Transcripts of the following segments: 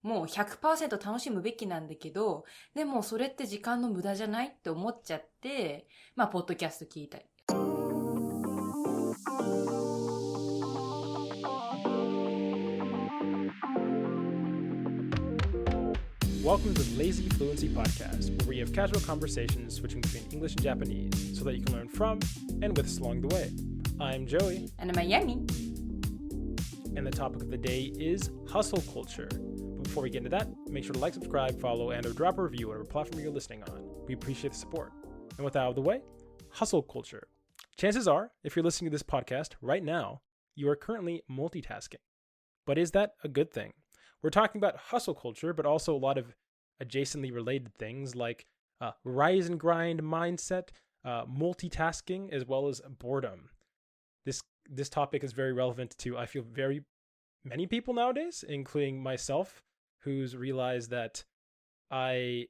もう 100% 楽しむべきなんだけど、でもそれって時間の無駄じゃないって思っちゃって、まあ、ポッドキャスト聞いたり。Welcome to the lazyfluency podcast, where we have casual conversations switching between English and Japanese so that you can learn from and with us along the way. I'm Joey. And I'm Miami. And the topic of the day is hustle culture. But before we get into that, make sure to like, subscribe, follow, and or drop a review on whatever platform you're listening on. We appreciate the support. And with that out of the way, hustle culture. Chances are, if you're listening to this podcast right now, you are currently multitasking. But is that a good thing? We're talking about hustle culture, but also a lot of adjacently related things like rise and grind mindset, multitasking, as well as boredom. This topic is very relevant to, I feel, very many people nowadays, including myself, who's realized that I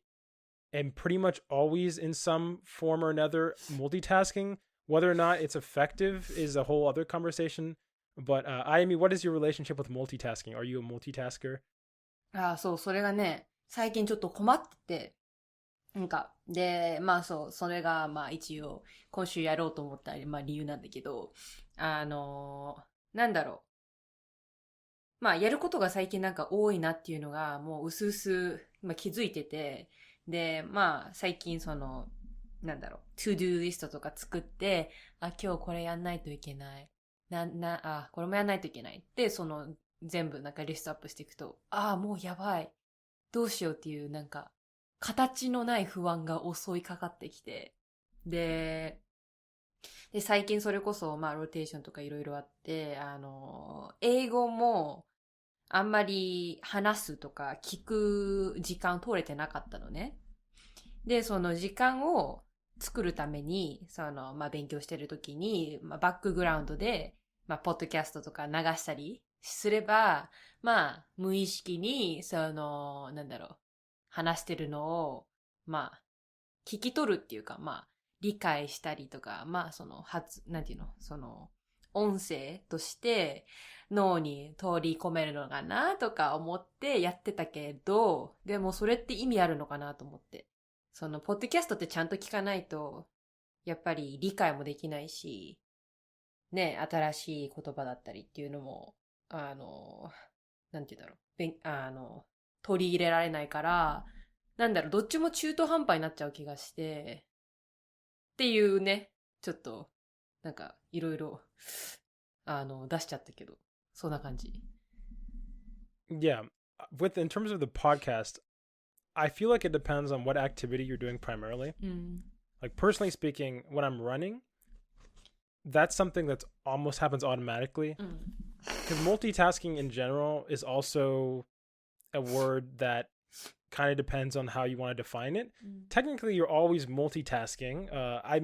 am pretty much always in some form or another multitasking. Whether or not it's effective is a whole other conversation. But Ayumi, what is your relationship with multitasking? Are you a multitasker? そう、それがね、最近ちょっと困ってて、まあそう、それがまあ一応今週やろうと思ったまあ理由なんだけど、なんだろう。まあやることが最近多いなっていうのがもう薄々、まあ、気づいてて、で、まあ最近トゥードゥーリストとか作って、今日これやんないといけない。これもやんないといけないって、全部リストアップしていくと、もうやばい。どうしようっていう形のない不安が襲いかかってきて。で、最近それこそ、まあ、ローテーションとかいろいろあって、英語もあんまり話すとか聞く時間取れてなかったのね。で、その時間を作るために、まあ、勉強してるときに、まあ、バックグラウンドで、まあ、ポッドキャストとか流したりすれば、まあ、無意識に、話してるのを、まあ、聞き取るっていうか、まあ、理解したりとか、まあ、音声として脳に取り込めるのかなとか思ってやってたけど、でもそれって意味あるのかなと思って。ポッドキャストってちゃんと聞かないと、やっぱり理解もできないし、ね、新しい言葉だったりっていうのも、取り入れられないから、どっちも中途半端になっちゃう気がして、っていうね、ちょっと、いろいろ、出しちゃったけど、そんな感じ。Yeah. In terms of the podcast, I feel like it depends on what activity you're doing primarily. Like personally speaking, when I'm running, that's something that's almost happens automatically. Because multitasking in general is also a word that kind of depends on how you want to define it. Technically, you're always multitasking. I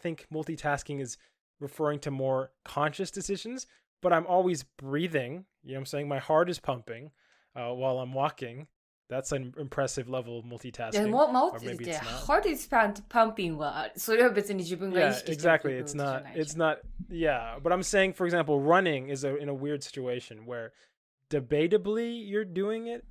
think multitasking is referring to more conscious decisions, but I'm always breathing. You know what I'm saying? My heart is pumping while I'm walking. That's an impressive level of multitasking. いや、or maybe it's not. Heart is pumping は、それは別に自分が意識してるってことじゃない。It's not, yeah. But I'm saying, for example, running is in a weird situation where debatably you're doing it.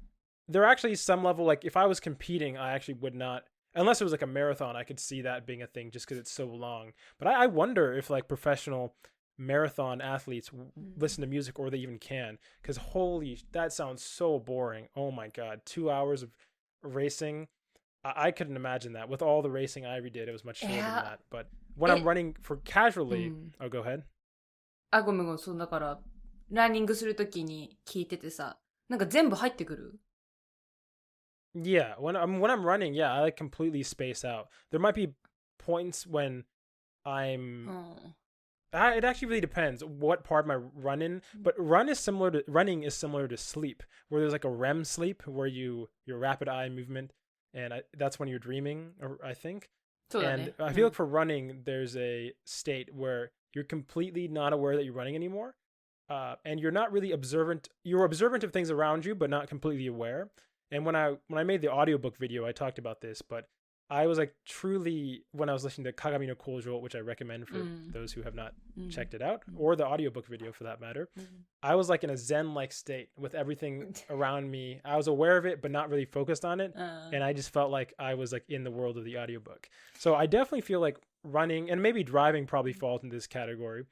There are actually some level, like if I was competing, I actually would not, unless it was like a marathon, I could see that being a thing just because it's so long. But I wonder if like professional marathon athletes listen to music or they even can, because that sounds so boring. Oh my god, 2 hours of racing. I couldn't imagine that. With all the racing I ever did, it was much shorter than that. But when I'm running for casually, go ahead. ごめん、そうだからランニングするときに聞いててさ、全部入ってくる。Yeah, when I'm running, yeah, I like completely space out. There might be points when I'm it actually really depends what part am I running, but running is similar to sleep, where there's like a REM sleep where your rapid eye movement, and that's when you're dreaming, I think. And I feel like for running, there's a state where you're completely not aware that you're running anymore, and you're not really observant. You're observant of things around you, but not completely aware. And when I made the audiobook video, I talked about this, but I was like truly, when I was listening to Kagami no Kojo, which I recommend for those who have not checked it out, or the audiobook video for that matter, I was like in a Zen-like state with everything around me. I was aware of it, but not really focused on it. And I just felt like I was like in the world of the audiobook. So I definitely feel like running and maybe driving probably falls in this category,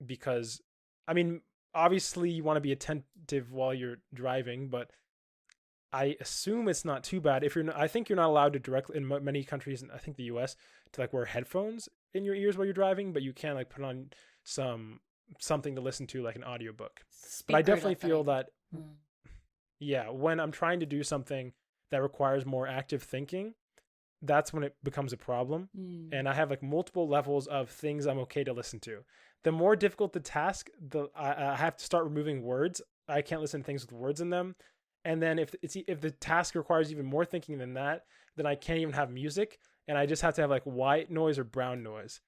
because, I mean, obviously you want to be attentive while you're driving, but I assume it's not too bad if you're not, I think you're not allowed to directly in many countries, and I think the US, to like wear headphones in your ears while you're driving, but you can like put on something to listen to, like an audiobook. But I definitely feel that when I'm trying to do something that requires more active thinking, that's when it becomes a problem. And I have like multiple levels of things I'm okay to listen to. The more difficult the task, I have to start removing words. I can't listen to things with words in them. And then if the task requires even more thinking than that, then I can't even have music, and I just have to have like white noise or brown noise.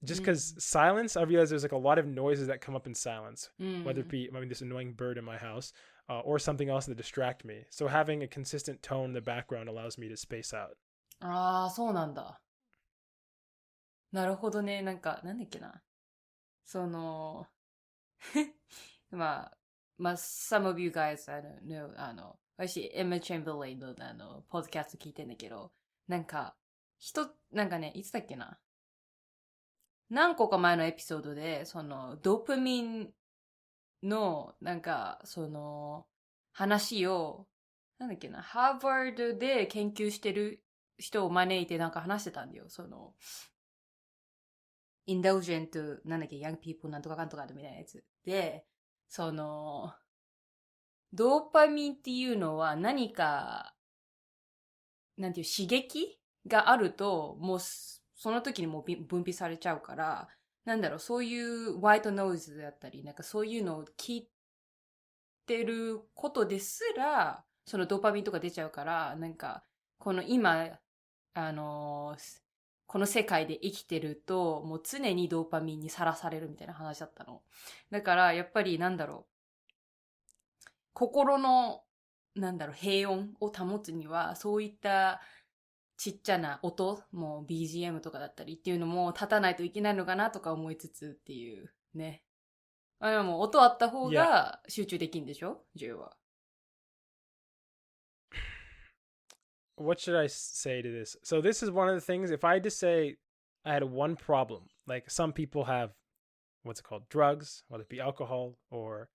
Just because silence, I realize there's like a lot of noises that come up in silence, whether it be, I mean, this annoying bird in my house, or something else that distract me. So having a consistent tone in the background allows me to space out. ああ、そうなんだ。なるほどね。なんだっけな。まあ、some of you guys, I don't know, 私、Emma Chamberlain の、ポッドキャスト聞いてんだけど、なんかね、いつだっけな。何個か前のエピソードで、ドーパミンの、話を、なんだっけな、ハーバードで研究してる人を招いて話してたんだよ。indulgent, なんだっけ、young people なんとかかんとかみたいなやつ。で、ドーパミンっていうのは何か、なんていう刺激があると、もうその時にもう分泌されちゃうから、そういうホワイトノイズだったり、そういうのを聞いてることですら、そのドーパミンとか出ちゃうから、この今、この世界で生きてると、もう常にドーパミンにさらされるみたいな話だったの。だから、やっぱり心の、平穏を保つには、そういったちっちゃな音、もう BGM とかだったりっていうのも立たないといけないのかなとか思いつつっていうね。でも音あった方が集中できるんでしょ？ J は。What should I say to this? So this is one of the things, if I had to say I had one problem, like some people have, what's it called? Drugs, whether it be alcohol or,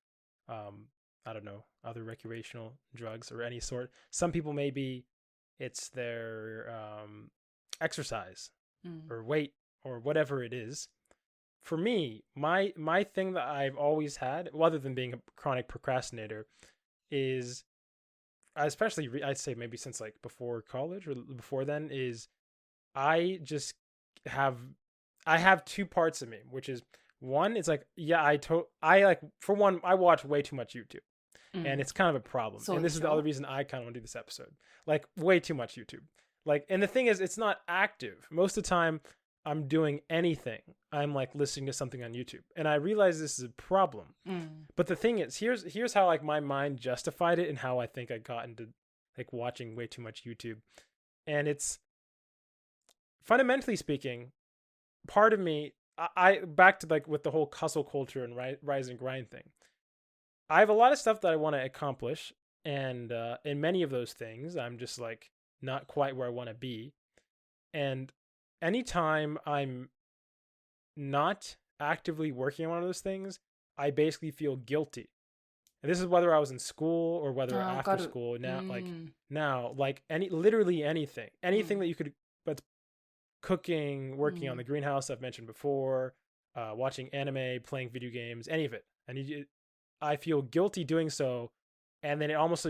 I don't know, other recreational drugs or any sort. Some people maybe it's their exercise or weight or whatever it is. For me, my thing that I've always had, other than being a chronic procrastinator, is, especially I'd say maybe since like before college or before then, is I have two parts of me, which is one, it's like, for one, I watch way too much YouTube. And it's kind of a problem. And this is the other reason I kind of want to do this episode. Like, way too much YouTube. Like, and the thing is, it's not active. Most of the time, I'm doing anything, I'm like listening to something on YouTube. And I realize this is a problem. But the thing is, here's how like my mind justified it and how I think I got into like watching way too much YouTube. And it's, fundamentally speaking, part of me, I back to like with the whole hustle culture and rise and grind thing. I have a lot of stuff that I want to accomplish, and in many of those things, I'm just like not quite where I want to be. And anytime I'm not actively working on one of those things, I basically feel guilty. And this is whether I was in school or whether after school. Now, literally anything that you could, but cooking, working on the greenhouse I've mentioned before, watching anime, playing video games, any of it. I feel guilty doing so, and then I almost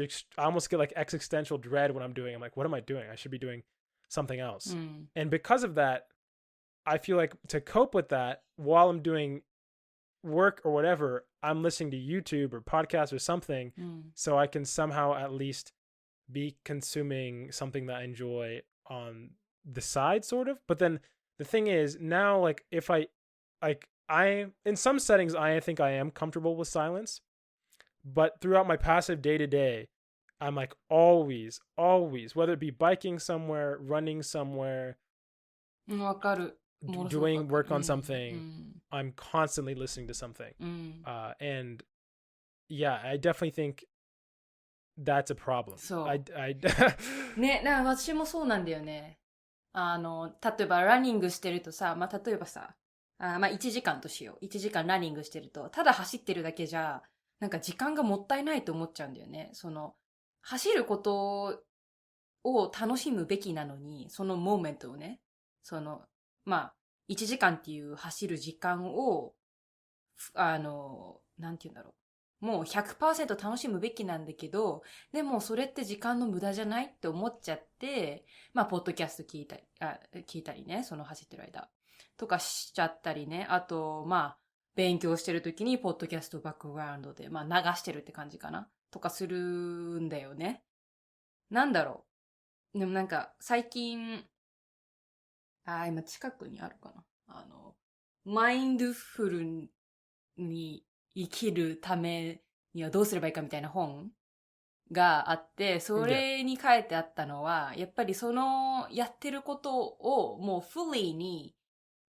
get like existential dread when I'm doing. I'm like, what am I doing? I should be doing something else. And because of that, I feel like to cope with that while I'm doing work or whatever, I'm listening to YouTube or podcasts or something, so I can somehow at least be consuming something that I enjoy on the side, sort of. But then the thing is, now, like, if I in some settings, I think I am comfortable with silence, but throughout my passive day-to-day, I'm like always, whether it be biking somewhere, running somewhere, わかる。doing work on something, I'm constantly listening to something. And yeah, I definitely think that's a problem. そう。I ね、私もそうなんだよね。例えばランニングしてるとさ、例えばさ、1時間としよう。1時間ランニングしてると、ただ走ってるだけじゃ、なんか時間がもったいないと思っちゃうんだよね。走ることを楽しむべきなのに、そのモーメントをね、1時間っていう走る時間を、なんて言うんだろう。もう 100% 楽しむべきなんだけど、でもそれって時間の無駄じゃないって思っちゃって、ポッドキャスト聞いたりね、その走ってる間。とかしちゃったりね。あと、勉強してる時にポッドキャストバックグラウンドで、流してるって感じかな。とかするんだよね。なんだろう。でもなんか、最近、今近くにあるかな。マインドフルに生きるためにはどうすればいいかみたいな本があって、それに書いてあったのは、やっぱりそのやってることをもうfullyに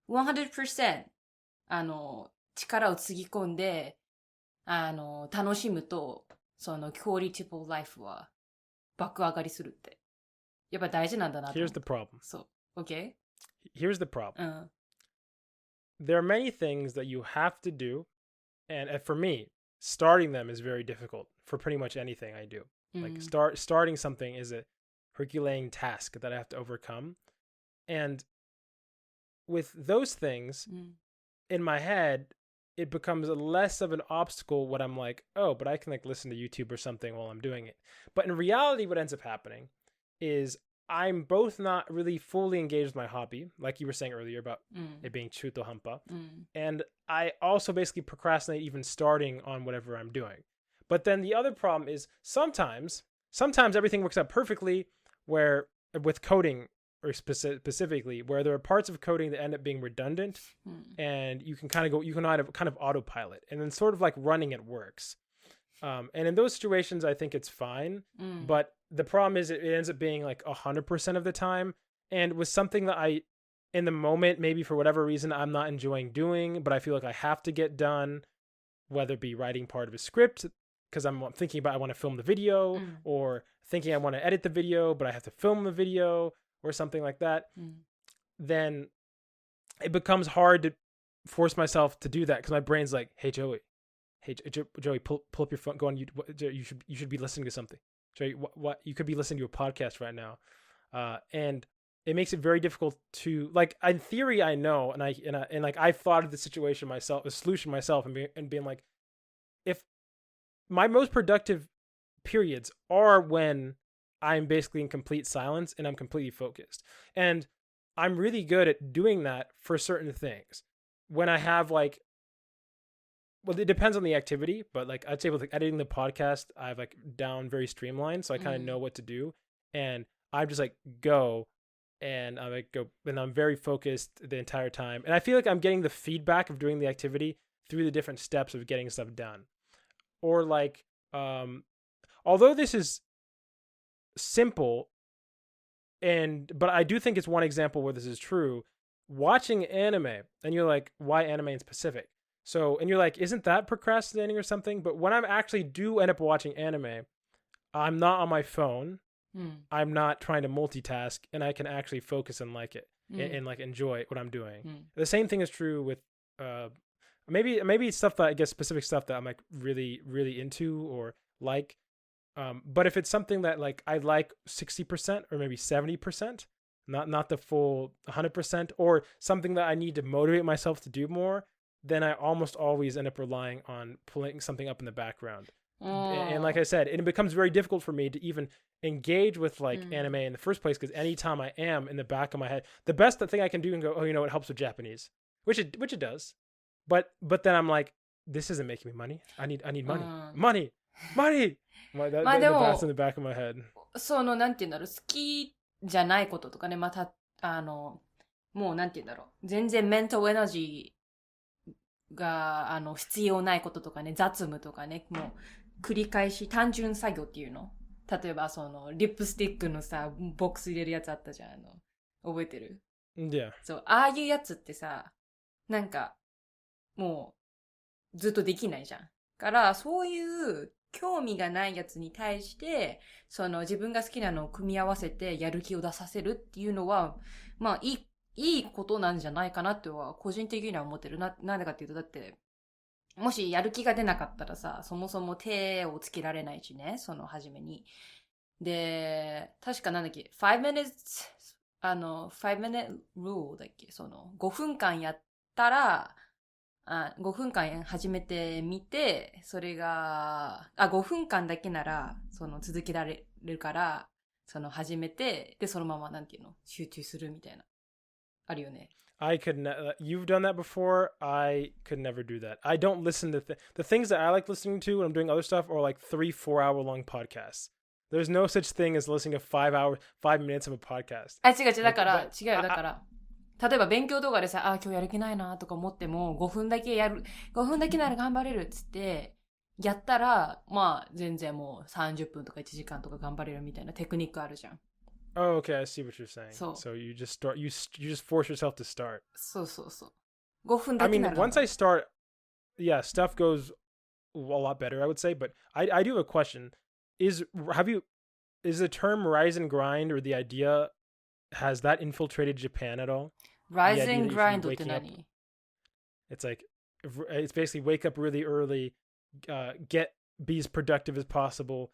100% 力をつぎ込んで、楽しむと、そのクオリティブライフは爆上がりするって。やっぱ大事なんだなと。 Here's the problem. そう。Okay? Here's the problem. There are many things that you have to do, and for me, starting them is very difficult for pretty much anything I do. Like starting something is a Herculean task that I have to overcome. And with those things, in my head, it becomes less of an obstacle when I'm like, oh, but I can like listen to YouTube or something while I'm doing it. But in reality, what ends up happening is I'm both not really fully engaged with my hobby, like you were saying earlier about it being chuto hampa. And I also basically procrastinate even starting on whatever I'm doing. But then the other problem is sometimes everything works out perfectly, where with coding or specifically where there are parts of coding that end up being redundant and you can kind of autopilot, and then sort of like running it works. And in those situations, I think it's fine. But the problem is it ends up being like 100% of the time. And with something that I, in the moment, maybe for whatever reason, I'm not enjoying doing, but I feel like I have to get done, whether it be writing part of a script, because I'm thinking about I want to film the video, or thinking I want to edit the video, but I have to film the video, or something like that, then it becomes hard to force myself to do that, because my brain's like, hey, Joey, pull up your phone, go on YouTube. You should be listening to something. Joey, what you could be listening to a podcast right now. And it makes it very difficult to, like, in theory, I know, and like I've thought of the situation myself, the solution myself, and being like, if my most productive periods are when I'm basically in complete silence and I'm completely focused. And I'm really good at doing that for certain things. When I have like, well, it depends on the activity, but like I'd say with like editing the podcast, I've like down very streamlined, so I kind of know what to do, and I just like go, and I like go, and I'm very focused the entire time, and I feel like I'm getting the feedback of doing the activity through the different steps of getting stuff done. Or like, although this is simple, but I do think it's one example where this is true. Watching anime, and you're like, why anime in specific? So, and you're like, isn't that procrastinating or something? But when I actually do end up watching anime, I'm not on my phone. I'm not trying to multitask, and I can actually focus and like it and like enjoy what I'm doing. The same thing is true with maybe stuff that I guess specific stuff that I'm like really, really into or like. But if it's something that like I like 60% or maybe 70%, not the full 100%, or something that I need to motivate myself to do more, then I almost always end up relying on pulling something up in the background. And like I said, it becomes very difficult for me to even engage with like anime in the first place, because anytime I am in the back of my head, the best thing I can do and go, oh, you know, it helps with Japanese, which it does. But then I'm like, this isn't making me money. I need money. Money! That's in the back of my head. なんて言うんだろう、好きじゃないこととかね、もうなんて言うんだろう、全然メンタルエナジーが、必要ないこととかね、雑務とかね、もう繰り返し単純作業っていうの例えばそのリップスティックのさボックス入れるやつあったじゃん、覚えてる？ Yeah. そう、ああいうやつってさ、なんかもうずっとできないじゃん。からそういう興味がないやつに対してその自分が好きなのを組み合わせてやる気を出させるっていうのはまあいいことなんじゃないかなっては個人的には思ってる。なんでかっていうと、だってもしやる気が出なかったらさ、そもそも手をつけられないしね、その初めに。で、確かなんだっけ、5 minutes、5 minute rule だっけ、その5分間やったら、5分間始めてみて、それが、5分間だけなら、その続けられるから、その始めて、で、そのままなんていうの、集中するみたいな。あるよね。I could you've done that before. I could never do that. I don't listen to the things that I like listening to when I'm doing other stuff are like 3-4 hour long podcasts. There's no such thing as listening to 5 minutes of a podcast. 違う、だから、違うよ、だから。例えば勉強動画でさ、今日やる気ないなとか思っても、5分だけなら頑張れるっつって、やったら、まあ、全然もう30分とか1時間とか頑張れるみたいなテクニックあるじゃん。Oh, okay. I see what you're saying. So you just start. You just force yourself to start. そう。5分だけなら。I mean, once I start, yeah, stuff goes a lot better, I would say. But I do have a question. Is the term rise and grind or the idea, has that infiltrated Japan at all? Rise and grind って何？ It's like, it's basically wake up really early, be as productive as possible,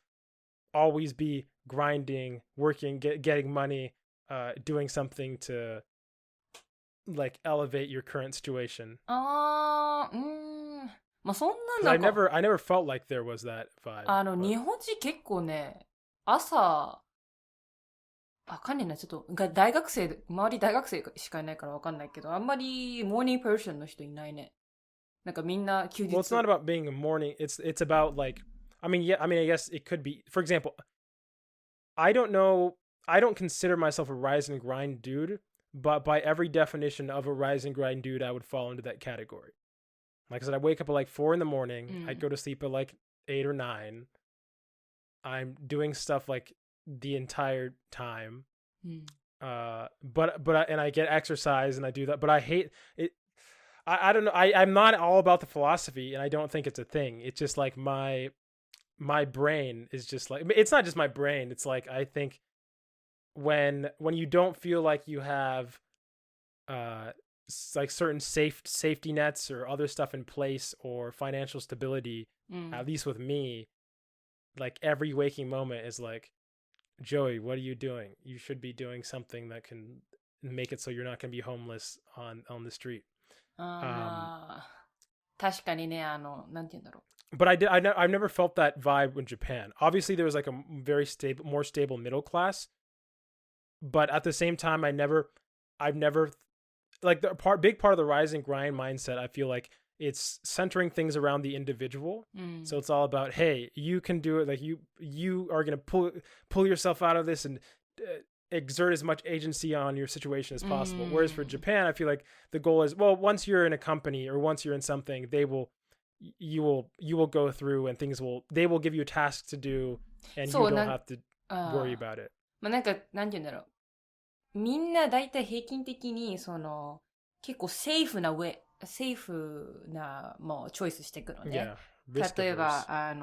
always be grinding, working, getting money, doing something to like elevate your current situation. まあそんなんなんか。I never felt like there was that vibe. 日本人結構ね、朝、わかんないな、ちょっと、周り大学生しかいないからわかんないけど、あんまりモーニングパーソンの人いないね。なんかみんな休日。Well, it's not about being a morning. It's about like, I guess it could be, for example, I don't consider myself a rise and grind dude, but by every definition of a rise and grind dude, I would fall into that category. Like I said, I wake up at like 4 a.m. I go to sleep at like 8 or 9. I'm doing stuff like the entire time. But I get exercise and I do that, but I hate it. I don't know. I'm not all about the philosophy, and I don't think it's a thing. It's just like my brain is just like, it's not just my brain. It's like, I think when you don't feel like you have like certain safety nets or other stuff in place or financial stability, at least with me, like every waking moment is like, Joey, what are you doing? You should be doing something that can make it so you're not going to be homeless on the street. 確かにね、なんて言うんだろう。But I've never felt that vibe in Japan. Obviously, there was like a very more stable middle class. But at the same time, I've never, like big part of the rise and grind mindset, I feel like it's centering things around the individual. So it's all about, hey, you can do it. Like you are going to pull yourself out of this and exert as much agency on your situation as possible. Whereas for Japan, I feel like the goal is, well, once you're in a company or once you're in something, you will go through and they will give you a task to do and you don't have to worry about it. まあなんか、なんて言うんだろう。みんな大体平均的に、結構セーフなもうチョイスしていくのね。例えば、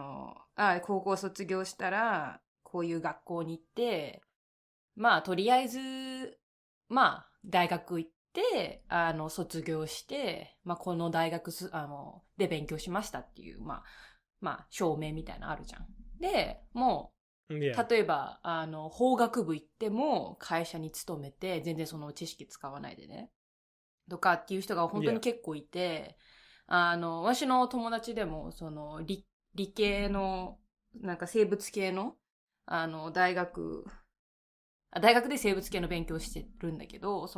高校卒業したら、こういう学校に行って、まあ、とりあえず、まあ、大学行って、卒業して、まあ、この大学で勉強しましたっていう、まあ、証明みたいなのあるじゃん。で、もう、例えば、法学部行っても、会社に勤めて、全然その知識使わないでね。とかっていう人が本当に結構いて、私の友達でも、理系の、なんか生物系の、大学で生物系の勉強してるんだけど、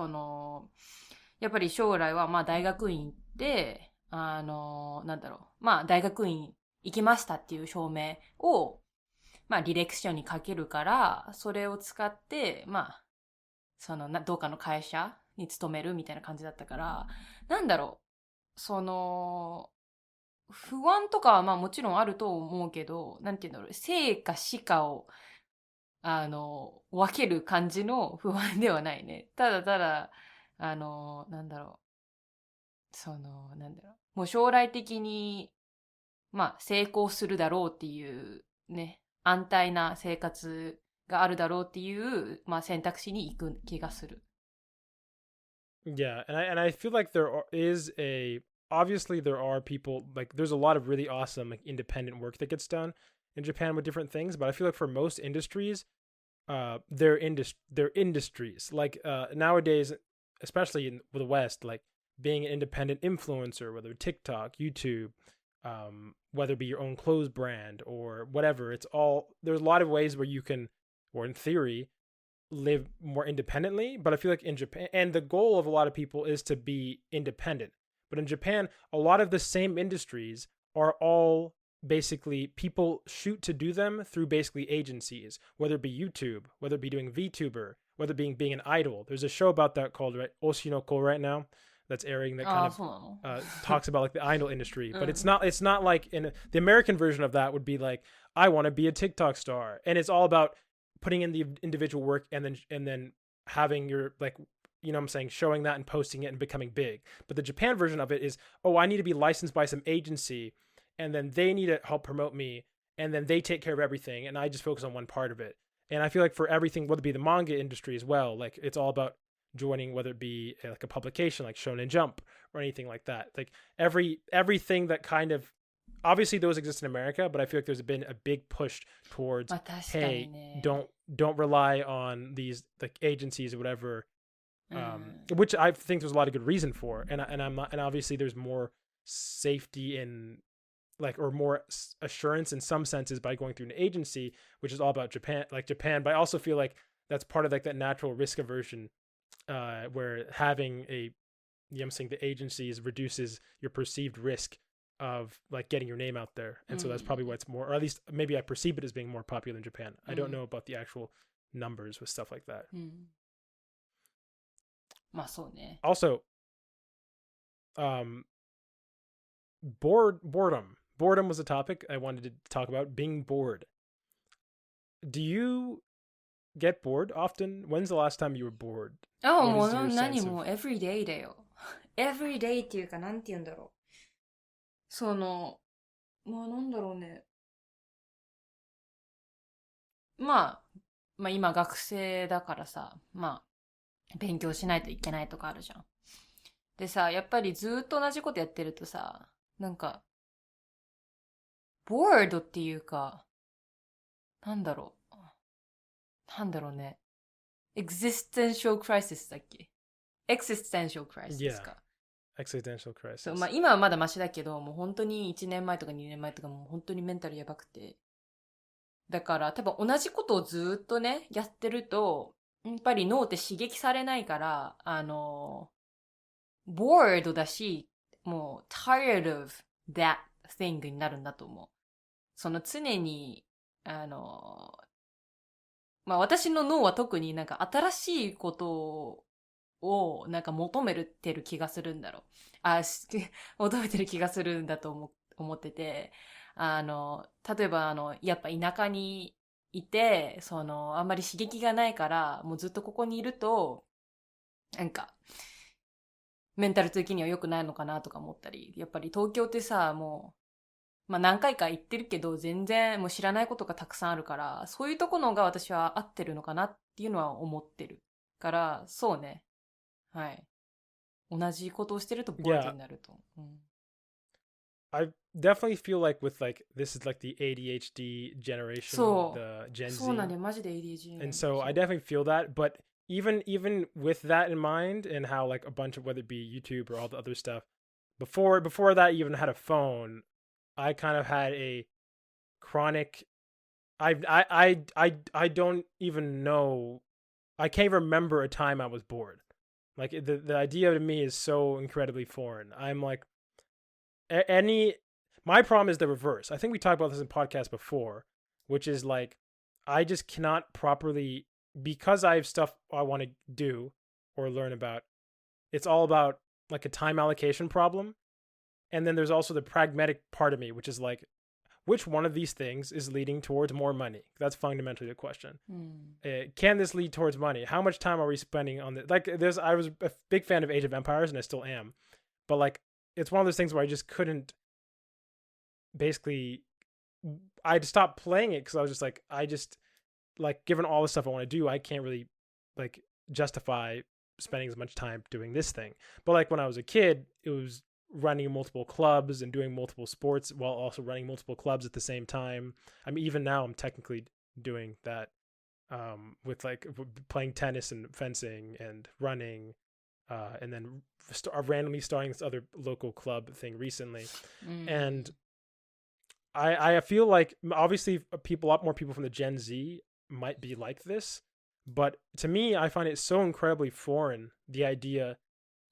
やっぱり将来は、まあ大学院行って、なんだろう、まあ大学院行きましたっていう証明を、まあ履歴書に書けるから、それを使って、まあ、どうかの会社に勤めるみたいな感じだったから、なんだろう、不安とかはまあもちろんあると思うけど、なんていうんだろう、生か死かを分ける感じの不安ではないね。ただただ、なんだろもう将来的に、まあ、成功するだろうっていうね、安泰な生活があるだろうっていう、まあ、選択肢に行く気がする。Yeah, and I feel like is a obviously there are people like there's a lot of really awesome like independent work that gets done in Japan with different things, but I feel like for most industries, they're industries. Like nowadays, especially in the West, like being an independent influencer, whether TikTok, YouTube, whether it be your own clothes brand or whatever, it's all there's a lot of ways where you can, or in theory, live more independently. But I feel like in Japan, and the goal of a lot of people is to be independent. But in Japan, a lot of the same industries are all basically people shoot to do them through basically agencies, whether it be YouTube, whether it be doing VTuber, whether it being an idol. There's a show about that called Oshinoko right now that's airing that kind of talks about like the idol industry. But it's not like in the American version of that would be like, I want to be a TikTok star, and it's all about putting in the individual work and then having your like, you know what I'm saying, showing that and posting it and becoming big. But the Japan version of it is, oh, I need to be licensed by some agency, and then they need to help promote me, and then they take care of everything, and I just focus on one part of it. And I feel like for everything, whether it be the manga industry as well, like it's all about joining, whether it be like a publication like Shonen Jump or anything like that. Like everything that kind of, obviously those exist in America, but I feel like there's been a big push towards, hey, don't rely on these like agencies or whatever, which I think there's a lot of good reason for, and I'm not, and obviously there's more safety in like, or more assurance in some senses by going through an agency, which is all about Japan. But I also feel like that's part of like that natural risk aversion, where having a, you know what I'm saying, the agencies reduces your perceived risk of like getting your name out there. And so that's probably why it's more, or at least maybe I perceive it as being more popular in Japan. I don't know about the actual numbers with stuff like that. まあそうね。Also, boredom was a topic I wanted to talk about. Being bored. Do you get bored often? When's the last time you were bored? もう何も everyday だよ。everyday っていうかなんて言うんだろう。まあなんだろうね。まあ今学生だからさ、まあ勉強しないといけないとかあるじゃん。でさ、やっぱりずっと同じことやってるとさ、なんか、bored っていうか、なんだろうね。existential crisis だっけ？ existential crisis か。existential crisis。そう、まあ今はまだマシだけど、もう本当に1年前とか2年前とかもう本当にメンタルやばくて。だから多分同じことをずっとね、やってると、やっぱり脳って刺激されないから、bored だし、もう tired of that thing になるんだと思う。常に、まあ私の脳は特になんか新しいことをなんか求めてる気がするんだろう。求めてる気がするんだと思ってて、例えばやっぱ田舎にいて、あんまり刺激がないから、もうずっとここにいると、なんか、メンタル的には良くないのかなとか思ったり、やっぱり東京ってさ、もう、まあ何回か行ってるけど、全然もう知らないことがたくさんあるから、そういうとこのが私は合ってるのかなっていうのは思ってる。から、そうね。はい。同じことをしてるとボードになると。I definitely feel like with like, this is like the ADHD generation, the Gen Z. そうなんだよ、マジで ADHD. And so I definitely feel that, but even with that in mind, and how like a bunch of, whether it be YouTube or all the other stuff, before that even had a phone, I kind of had a chronic, I don't even know, I can't remember a time I was bored. Like the idea to me is so incredibly foreign. I'm like, my problem is the reverse. I think we talked about this in podcast before, which is like, I just cannot properly, because I have stuff I want to do or learn about. It's all about like a time allocation problem. And then there's also the pragmatic part of me, which is like, which one of these things is leading towards more money? That's fundamentally the question. うん。Can this lead towards money? How much time are we spending on this? Like, I was a big fan of Age of Empires, and I still am. But like, it's one of those things where I just couldn't. Basically, I'd stop playing it because I was just like, given all the stuff I want to do, I can't really like justify spending as much time doing this thing. But like when I was a kid, it was running multiple clubs and doing multiple sports while also running multiple clubs at the same time. I mean, even now I'm technically doing that with like playing tennis and fencing and running, and then randomly starting this other local club thing recently. And I feel like obviously a lot more people from the Gen Z might be like this, but to me, I find it so incredibly foreign, the idea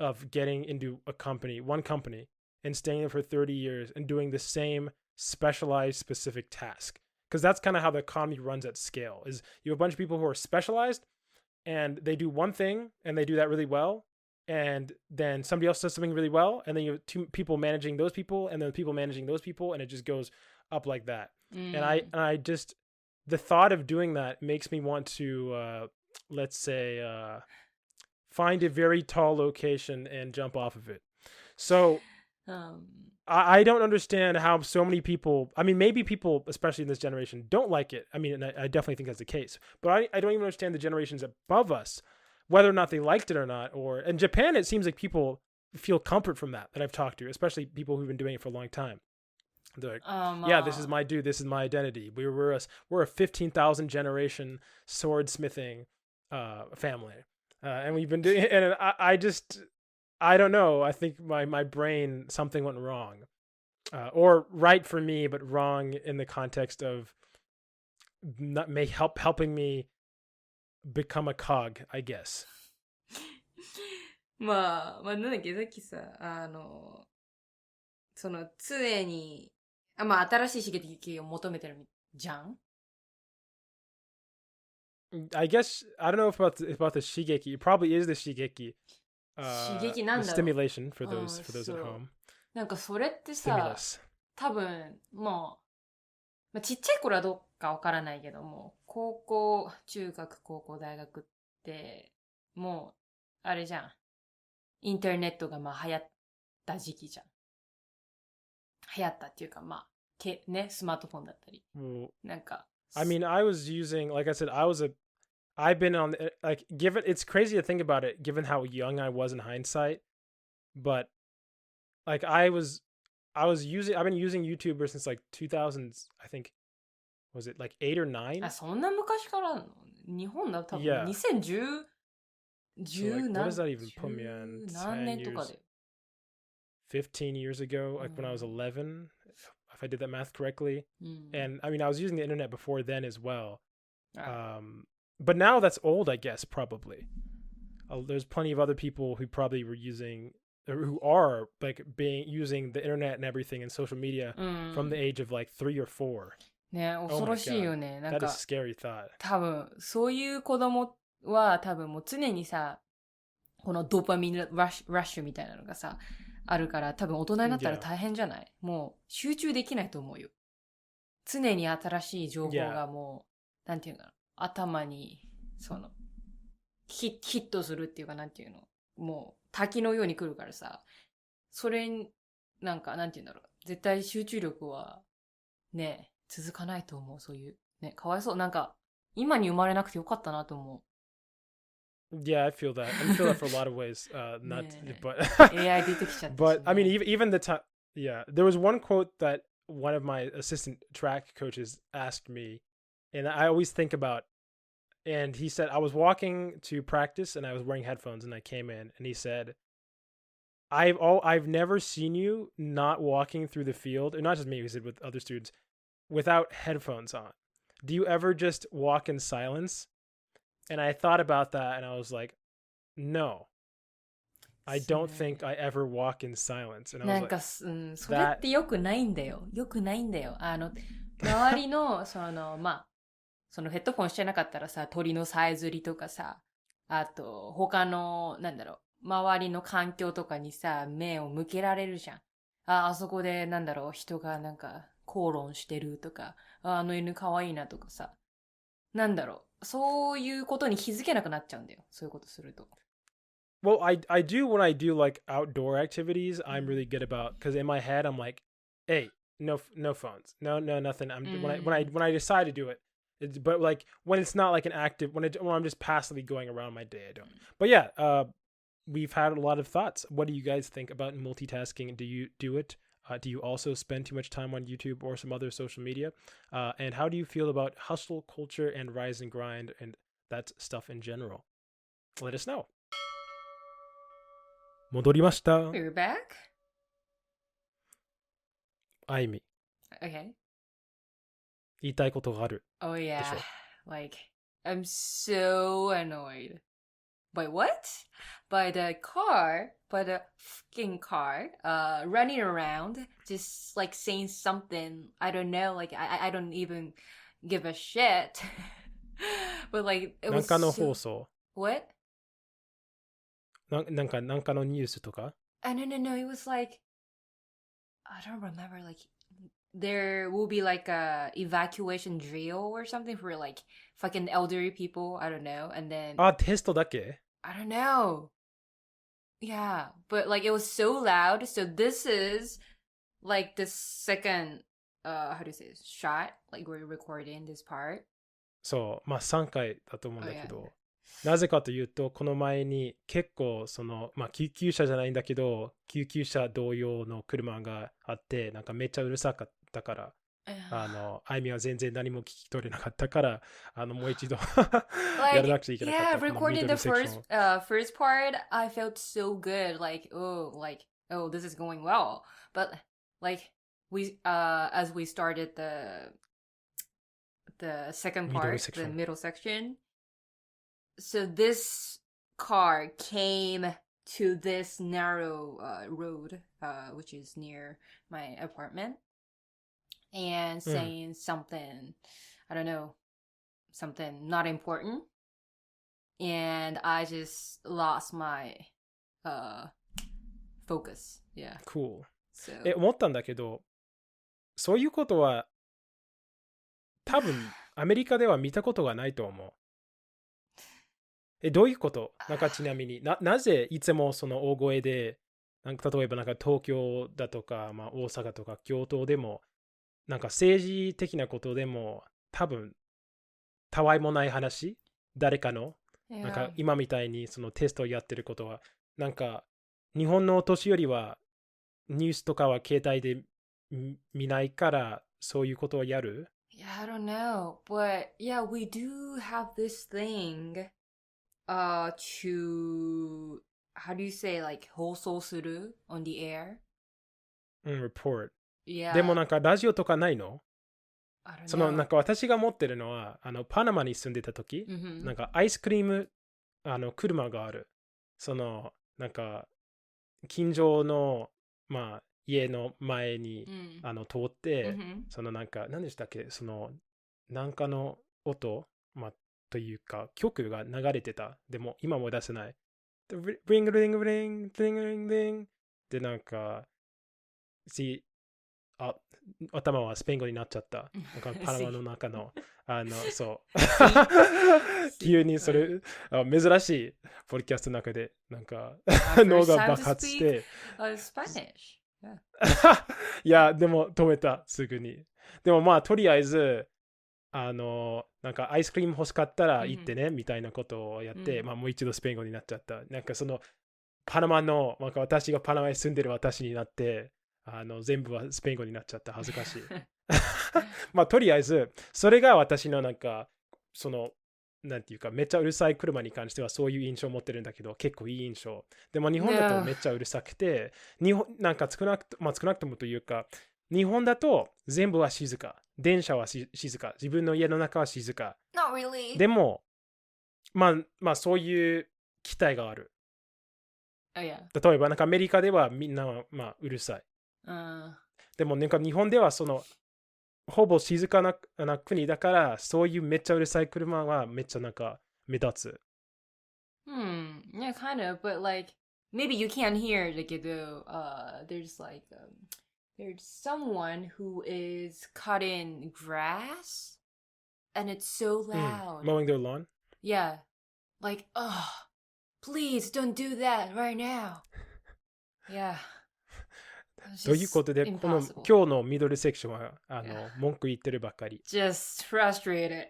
of getting into one company, and staying there for 30 years and doing the same specialized, specific task. Because that's kind of how the economy runs at scale, is you have a bunch of people who are specialized and they do one thing and they do that really well. And then somebody else does something really well. And then you have two people managing those people and then people managing those people. And it just goes up like that. And I just, the thought of doing that makes me want to, let's say, find a very tall location and jump off of it. So I don't understand how so many people, I mean, maybe people, especially in this generation, don't like it. I mean, and I definitely think that's the case. But I don't even understand the generations above us, whether or not they liked it or not. Or in Japan, it seems like people feel comfort from that I've talked to, especially people who've been doing it for a long time. They're like, yeah, this is my dude. This is my identity. We're a 15,000 generation swordsmithing family, and we've been doing it. And I don't know. I think my brain, something went wrong, or right for me, but wrong in the context of helping me become a cog, I guess. まあなんだっけ、さっきさ、その常に、まあ新しい刺激を求めてるじゃん。I guess I don't know about the shigeki. It probably is the shigeki. 刺激なん The だろう。 stimulation for those at そう。 home. なんかそれってさ、 Stimulus. 多分もう、まあ、ちっちゃい頃はどうかわからないけども、高校、中学、高校、大学って、もう、あれじゃん。インターネットがまあ流行った時期じゃん。流行ったっていうか、まあ、ね、スマートフォンだったり。なんか。I mean, I was using, like I said, I've been on, like, it's crazy to think about it, given how young I was in hindsight, but, like, I've been using YouTuber since, like, 2000, I think, was it, like, 8 or 9? あ、そんな昔からの日本だ多分、Yeah. 2010、So, like, what does that even put me on? 何年とかで。15 years ago, like when I was 11, if I did that math correctly. And I mean, I was using the internet before then as well. But now that's old, I guess, probably. There's plenty of other people who probably were using, or who are like using the internet and everything and social media from the age of like 3 or 4. ね、恐ろしいよね。なんか、that is a scary thought. 多分、そういう子供は多分もう常にさ、このドーパミンラッシュみたいなのがさ、あるから多分大人になったら大変じゃない？もう集中できないと思うよ。常に新しい情報がもう、なんていうの、頭に、ヒットするっていうかなんていうの、もう滝のように来るからさ、それに、なんかなんていうんだろう、絶対集中力は、ね、続かないと思う、そういう。ね、かわいそう。なんか、今に生まれなくてよかったなと思う。Yeah, I feel that. I feel that for a lot of ways. Not, but AI 出てきちゃった。But I mean, even the time. Yeah, there was one quote that one of my assistant track coaches asked me, and I always think about. And he said, I was walking to practice, and I was wearing headphones, and I came in, and he said, I've never seen you not walking through the field, or not just me, he said with other students, without headphones on. Do you ever just walk in silence? And I thought about that and I was like, no, I don't think I ever walk in silence. And I was なんか、それって良くないんだよ。良くないんだよ。周りの、まあ、ヘッドフォンしてなかったらさ、鳥のさえずりとかさ、あと、他の、なんだろう、周りの環境とかにさ、目を向けられるじゃん。あそこで、なんだろう、人がなんか、口論してるとか、あの犬かわいいなとかさ、なんだろう、そういうことに気づけなくなっちゃうんだよ。そういうことすると。Well, I do when I do like outdoor activities. I'm really good about because in my head I'm like, hey, no phones, no nothing. When I decide to do it, but like when it's not like an active when I'm just passively going around my day, I don't. But yeah, we've had a lot of thoughts. What do you guys think about multitasking? Do you do it? Do you also spend too much time on YouTube or some other social media? And how do you feel about hustle culture and rise and grind and that stuff in general? Let us know. 戻りました。You're back? あいみ。 Okay. 言いたいことがある。Oh yeah. でしょ。Like, I'm so annoyed. By what? By the fucking car, running around, just like saying something. I don't know, like I don't even give a shit. But like, it なん was かの so... 放送。What? なんかのニュースとか No, it was like, I don't remember, like, there will be like a evacuation drill or something for like fucking elderly people, I don't know, and then... あ、テストだけ I don't know. Yeah, but like it was so loud. So this is like the second, how do you say this? Shot? Like we're recording this part. そう、まあ3回だと思うんだけ Oh, ど、なぜかというと、この前に結構まあ救急車じゃないんだけど、救急車同様の車があって、なんかめっちゃうるさかったから、あいみは全然何も聞き取れなかったから、もう一度やらなくちゃいけなかった。Yeah, recording the first part, I felt so good. Like, oh, this is going well. But like as we started the second part, the middle section. So this car came to this narrow road, which is near my apartment, and saying something, I don't know, something not important. And I just lost my focus. Yeah. Cool. So... 思ったんだけど、そういうことは多分アメリカでは見たことがないと思う。どういうことなんかちなみになぜいつもその大声でなんか例えばなんか東京だとか、まあ、大阪とか京都でもなんか政治的なことでも多分たわいもない話誰かのなんか今みたいにそのテストをやってることはなんか日本のお年寄りはニュースとかは携帯で見ないからそういうことをやる Yeah, I don't know. But yeah, we do have this thing to, how do you say, like 放送する on the air? report. Yeah. でもなんかラジオとかないの I don't know. そのなんか私が持ってるのはパナマに住んでた時、なんかアイスクリーム車があるそのなんか近所のまあ家の前に、通って、そのなんか何でしたっけそのなんかの音、まあ、というか曲が流れてたでも今も出せないブリングリングブリングリングリングリンでなんか頭はスペイン語になっちゃった。なんかパナマの中の、そう急にそれ、珍しいポッドキャストの中で、なんか脳が爆発して。いや、でも止めた、すぐに。でもまあ、とりあえず、なんかアイスクリーム欲しかったら行ってね、みたいなことをやって、まあもう一度スペイン語になっちゃった。なんかその、パナマの、なんか私がパナマに住んでる私になって、全部はスペイン語になっちゃった恥ずかしいまあとりあえずそれが私のなんかそのなんていうかめっちゃうるさい車に関してはそういう印象を持ってるんだけど結構いい印象でも日本だとめっちゃうるさくて日本なんか少なくともというか日本だと全部は静か電車は静か自分の家の中は静か Not really. でもまあそういう期待がある、yeah. 例えばなんかアメリカではみんなはまあうるさいでもなんか日本ではそのほぼ静かな国だからそういうめっちゃうるさい車はめっちゃなんか目立つ。Yeah, kind of, but like maybe you can't hear だけど、there's like there's someone who is cutting grass and it's so loud. Mowing their lawn? Yeah. Like, oh, please don't do that right now. Yeah. ということで、この今日のミドルセクションは文句言ってるばっかり。Just frustrated.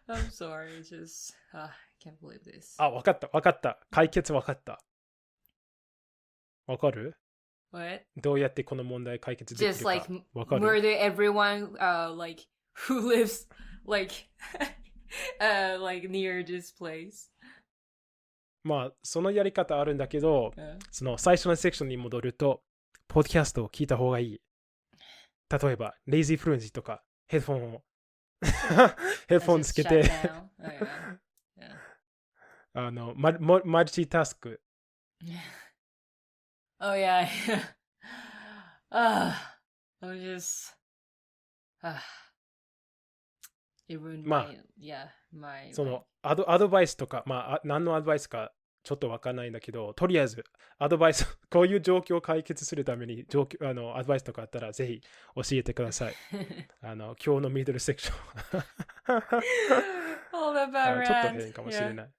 I'm sorry. Just, I can't believe this. わかった。解決わかった。わかる？ What? どうやってこの問題解決できるか。Just like murder everyone, like who lives like near this place. まあそのやり方あるんだけど、その最初のセクションに戻ると、ポッドキャストを聞いた方がいい。例えば、lazyfluency とかヘッドフォンつけてマルチタスク。Oh yeah. I'm just it ruined my そのアドバイスとか、まあ何のアドバイスかちょっとわかんないんだけど、とりあえずアドバイスこういう状況を解決するためにアドバイスとかあったらぜひ教えてください。今日のミドルセクションちょっと変かもしれない。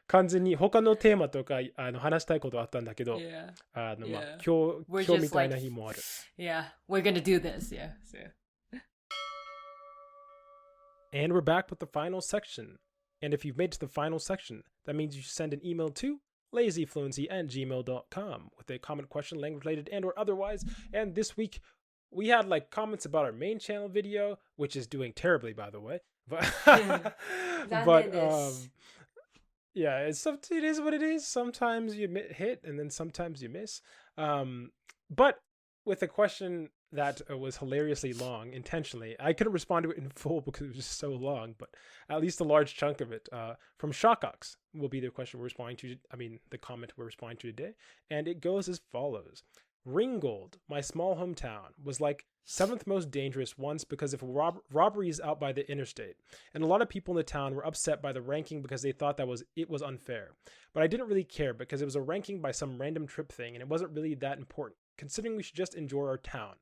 完全に他のテーマとか話したいことあったんだけど、今日みたいな日もある。Yeah, we're gonna do this, yeah. And we're back with the final section. And if you've made it to the final section, that means you should send an email to lazyfluency@gmail.com with a comment, question, language related and or otherwise. And this week we had like comments about our main channel video, which is doing terribly, by the way. But yeah, it is what it is. Sometimes you hit and then sometimes you miss. But with a question that was hilariously long, intentionally, I couldn't respond to it in full because it was just so long, but at least a large chunk of it from Shockox will be the question we're responding to. The comment we're responding to today. And it goes as follows. Ringgold, my small hometown, was like 7th most dangerous once because of robberies out by the interstate. And a lot of people in the town were upset by the ranking because they thought it was unfair. But I didn't really care because it was a ranking by some random trip thing and it wasn't really that important, considering we should just enjoy our town.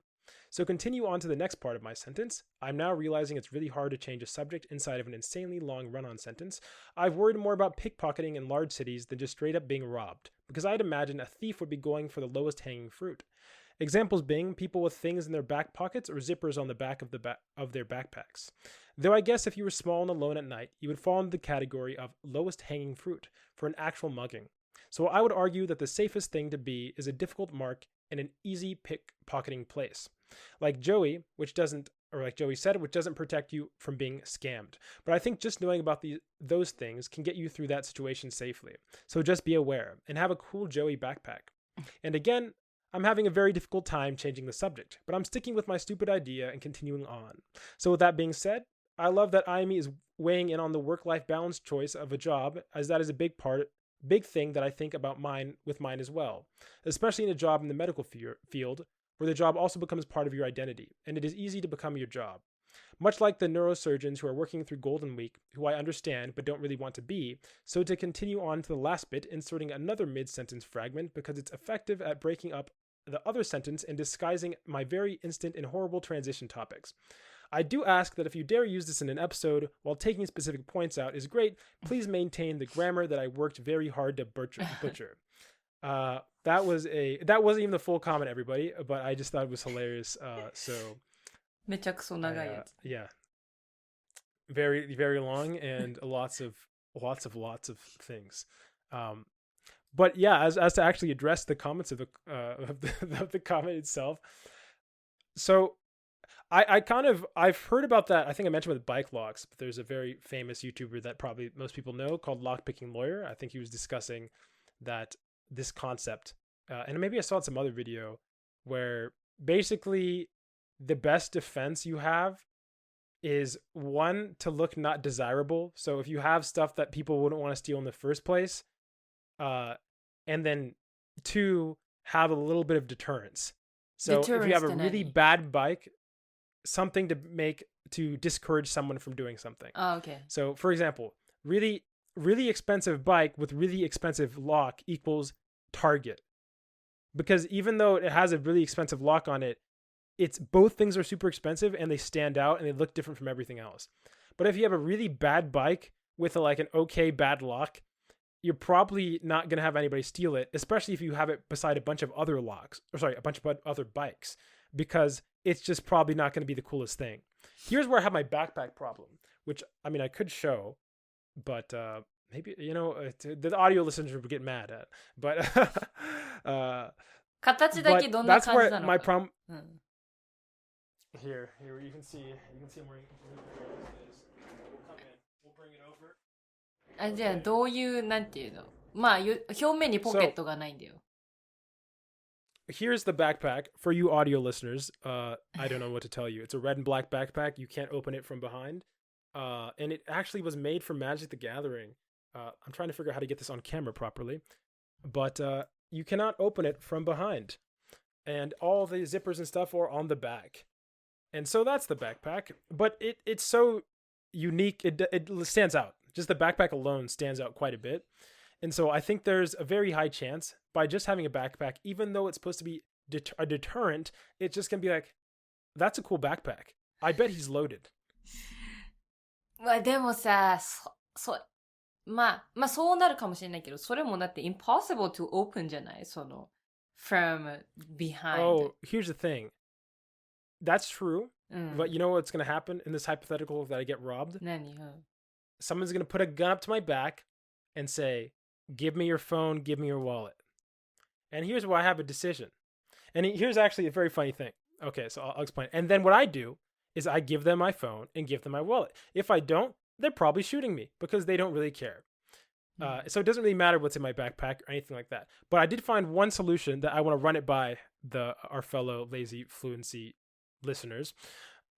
So continue on to the next part of my sentence. I'm now realizing it's really hard to change a subject inside of an insanely long run-on sentence. I've worried more about pickpocketing in large cities than just straight up being robbed, because I'd imagine a thief would be going for the lowest hanging fruit. Examples being people with things in their back pockets or zippers on the back of their backpacks. Though I guess if you were small and alone at night, you would fall into the category of lowest hanging fruit for an actual mugging. So I would argue that the safest thing to be is a difficult mark in an easy pickpocketing place. Like Joey said, which doesn't protect you from being scammed. But I think just knowing about those things can get you through that situation safely. So just be aware and have a cool Joey backpack. And again, I'm having a very difficult time changing the subject, but I'm sticking with my stupid idea and continuing on. So with that being said, I love that Aimi is weighing in on the work-life balance choice of a job, as that is a big thing that I think about mine as well, especially in a job in the medical field, where the job also becomes part of your identity, and it is easy to become your job. Much like the neurosurgeons who are working through Golden Week, who I understand but don't really want to be, so to continue on to the last bit, inserting another mid-sentence fragment because it's effective at breaking up the other sentence and disguising my very instant and horrible transition topics. I do ask that if you dare use this in an episode while taking specific points out is great, please maintain the grammar that I worked very hard to butcher. That wasn't even the full comment, everybody, but I just thought it was hilarious. Yeah, very, very long and lots of things. But yeah, as to actually address the comments of the comment itself. So I've heard about that. I think I mentioned with bike locks, but there's a very famous YouTuber that probably most people know called Lockpicking Lawyer. I think he was discussing this concept. And maybe I saw some other video where basically the best defense you have is, one, to look not desirable. So if you have stuff that people wouldn't want to steal in the first place, and then 2, have a little bit of deterrence. So if you have a really bad bike, something to discourage someone from doing something. Oh, okay. So for example, really, really expensive bike with really expensive lock equals target. because even though it has a really expensive lock on it, it's both things are super expensive and they stand out and they look different from everything else. But if you have a really bad bike with like an okay bad lock, you're probably not going to have anybody steal it, especially if you have it beside a bunch of other a bunch of other bikes, because it's just probably not going to be the coolest thing. Here's where I have my backpack problem, which I mean, I could show, but maybe, the audio listeners would get mad at, but, 形だけ but どんな that's 感じな where の my か。 problem, うん。 here, you can see I'm wearing we'll come in, we'll bring it over. あ、じゃあ、どういう、なんていうの、まあ、表面にポケットがないんだよ。Here's the backpack for you audio listeners. I don't know what to tell you. It's a red and black backpack. You can't open it from behind. And it actually was made for Magic the Gathering. I'm trying to figure out how to get this on camera properly. But you cannot open it from behind. And all the zippers and stuff are on the back. And so that's the backpack. But it's so unique. It stands out. Just the backpack alone stands out quite a bit. And so I think there's a very high chance by just having a backpack, even though it's supposed to be a deterrent, it's just going to be like, that's a cool backpack. I bet he's loaded. まあ、でもさ、まあそうなるかもしれないけど、それもだって impossible to open じゃない？その from behind. Oh, here's the thing. That's true. But you know what's going to happen in this hypothetical that I get robbed? 何？ Someone's going to put a gun up to my back and say, give me your phone, give me your wallet. And here's why I have a decision. And here's actually a very funny thing. Okay, so I'll explain. And then what I do is I give them my phone and give them my wallet. If I don't, they're probably shooting me because they don't really care. So it doesn't really matter what's in my backpack or anything like that. But I did find one solution that I want to run it by our fellow lazy fluency listeners.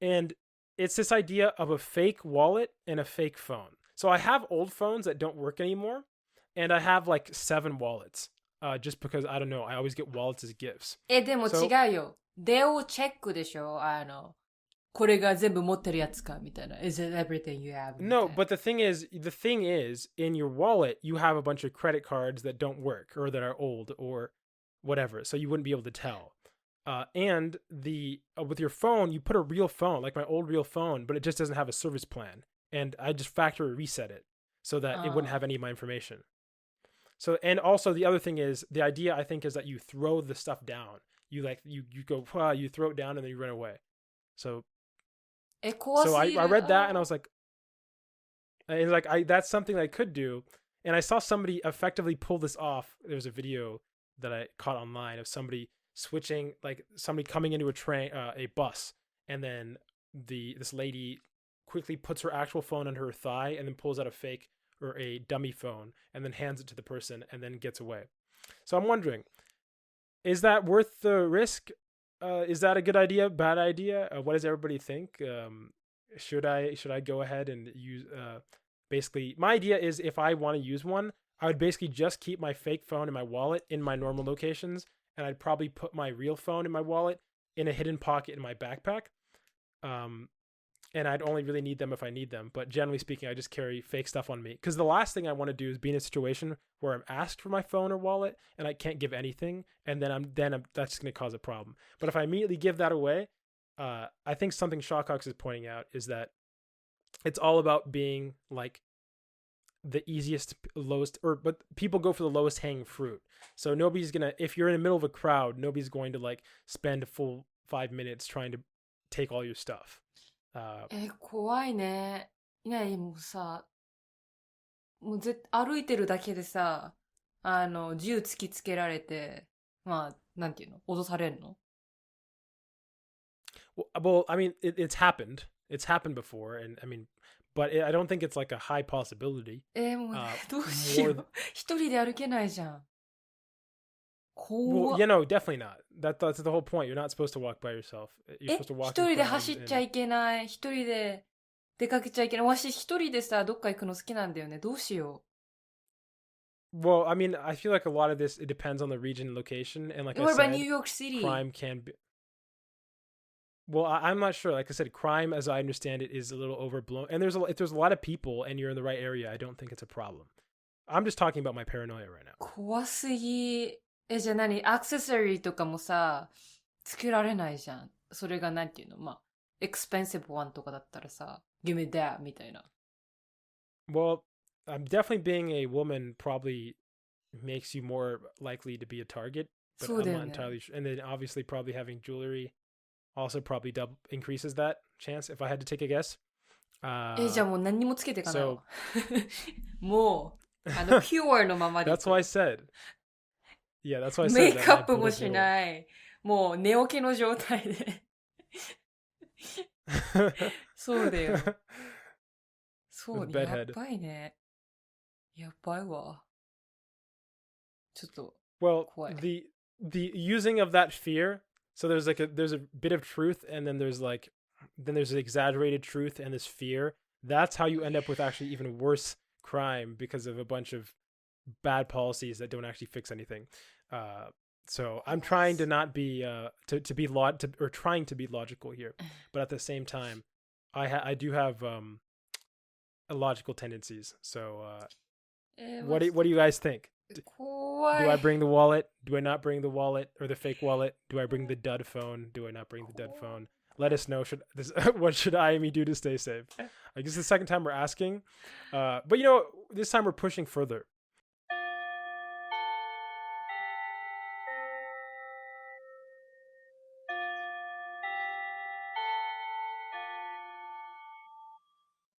And it's this idea of a fake wallet and a fake phone. So I have old phones that don't work anymore. And I have like 7 wallets. Just because, I don't know, I always get wallets as gifts. でも違うよ。they will check でしょ？これが全部持ってるやつかみたいな。Is it everything you have? No, but the thing is, in your wallet, you have a bunch of credit cards that don't work or that are old or whatever. So you wouldn't be able to tell. And with your phone, you put a real phone, like my old real phone, but it just doesn't have a service plan. And I just factory reset it so that it wouldn't have any of my information. So, and also the other thing is, the idea I think is that you throw the stuff down. You go, you throw it down and then you run away. So I read that and I was like, that's something I could do. And I saw somebody effectively pull this off. There was a video that I caught online of somebody switching, like somebody coming into a bus, and then this lady quickly puts her actual phone under her thigh and then pulls out a fake or a dummy phone and then hands it to the person and then gets away. So I'm wondering, is that worth the risk? Is that a good idea? Bad idea? What does everybody think? Should I go ahead and use, basically my idea is if I want to use one, I would basically just keep my fake phone in my wallet in my normal locations. And I'd probably put my real phone in my wallet in a hidden pocket in my backpack. And I'd only really need them if I need them. But generally speaking, I just carry fake stuff on me. Because the last thing I want to do is be in a situation where I'm asked for my phone or wallet and I can't give anything. And then that's just going to cause a problem. But if I immediately give that away, I think something Shawcox is pointing out is that it's all about being like the easiest, lowest, but people go for the lowest hanging fruit. So nobody's going to, if you're in the middle of a crowd, nobody's going to like spend a full 5 minutes trying to take all your stuff. 怖いね。もうさ、もう歩いてるだけでさ、銃突きつけられて、まあ、なんていうの？脅されるの？ Well, I mean, it's happened. It's happened before, and I mean, but I don't think it's like a high possibility. もうどうしよう。一人で歩けないじゃん。Well, definitely not. That's the whole point. You're not supposed to walk by yourself. You're supposed to walk. 一人で走っちゃいけない。一人で出かけちゃいけない。わし一人でさ、どっか行くの好きなんだよね。どうしよう。Well, I mean, I feel like a lot of this, it depends on the region and location. And like I said, what about New York City? Crime can be... Well, I'm not sure. Like I said, crime, as I understand it, is a little overblown. And if there's a lot of people and you're in the right area, I don't think it's a problem. I'm just talking about my paranoia right now. 怖すぎ。じゃあ何アクセサリーとかもさ、つけられないじゃん。それがなんていうのまあ、expensive one とかだったらさ、give me that みたいな。Well, definitely being a woman probably makes you more likely to be a target, but そう I'm だよ not ね。entirely sure. And then obviously probably having jewelry also probably increases that chance if I had to take a guess. じゃあもう何にもつけていかないわ。So もう、ピュアのままでいく。that's why I said. Yeah, that's why I メ said イ that クア my ップも political しない。もう寝起きの状態で。そうだよ。そう with ね。や bedhead. ばいね。やばいわ。ちょっと Well, 怖い。the using of that fear. So there's a bit of truth, and then there's an exaggerated truth and this fear. That's how you end up with actually even worse crime because of a bunch of bad policies that don't actually fix anything. So I'm trying to not be trying to be logical here, but at the same time, I do have illogical tendencies. So what do you guys think? 怖い。 Do I bring the wallet? Do I not bring the wallet or the fake wallet? Do I bring the dud phone? Do I not bring the dud phone? Let us know. What should I and me do to stay safe? I guess the second time we're asking, but this time we're pushing further.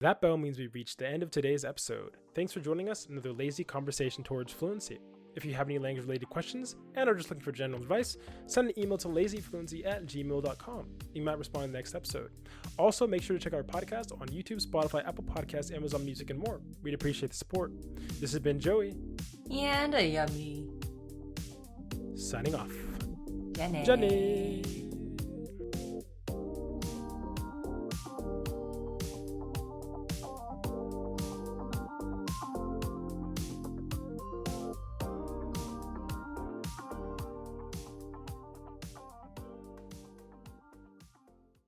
That bell means we've reached the end of today's episode. Thanks for joining us in another lazy conversation towards fluency. If you have any language-related questions and are just looking for general advice, send an email to lazyfluency@gmail.com. You might respond in the next episode. Also, make sure to check out our podcast on YouTube, Spotify, Apple Podcasts, Amazon Music, and more. We'd appreciate the support. This has been Joey. And a yummy. Signing off. じゃあねー。じゃあねー。